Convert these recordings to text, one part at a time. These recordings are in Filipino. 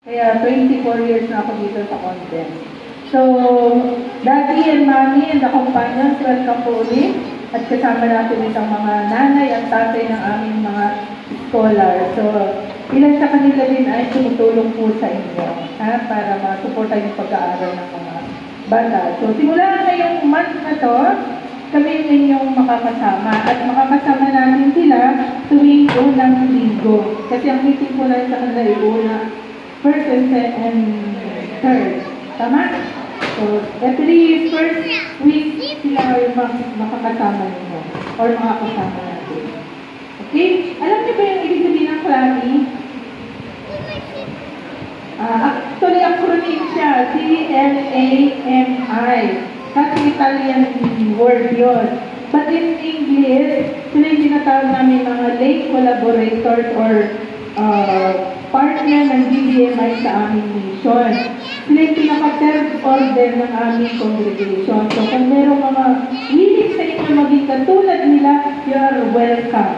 Kaya 24 years na ako dito sa convent. So, Daddy and Mommy and the companions, welcome po ulit. At kasama natin itong mga nanay at tatay ng aming mga scholar. So, ilan sa kanila din ay tumutulong po sa inyo para masuporta yung pag-aaral ng mga bata. So, simula ngayong month na to, kami yung inyong makakasama. At makakasama natin sila tuwing unang linggo. Kasi ang meeting po na sa kanila ay una, first and third. Tama? So, every first week, sila yung makakasama ninyo or makakasama natin. Okay? Alam niyo ba yung ibig sabihin ng Clami? Actually, acronym siya. C-L-A-M-I. That's Italian word yun. But in English, sila yung tinatawag namin mga lay collaborators or partner ng DBMI sa aming mission. Sila yung pinaka-third order ng aming congregation. So kung merong mga hilig sa inyo maging katulad nila, you are welcome.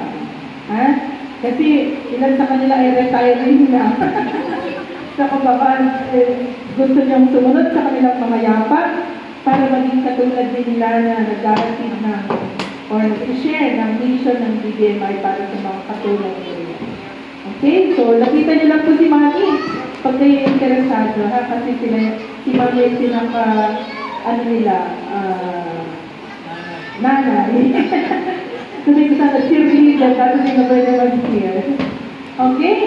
Kasi ilan sa kanila ay retiring na. Sa kababan, gusto niyang sumunod sa kanilang mga yapak para maging katulad din nila na nag-aatin ng or i-share ng mission ng DBMI para sa mga katulad nila. Okay, so lapitan niyo lang po si Mami pag kayo interesado, kasi si Mami ay nanay. Sabi ko sana cheerleader, kasi sila pwede mag-cheer. Okay?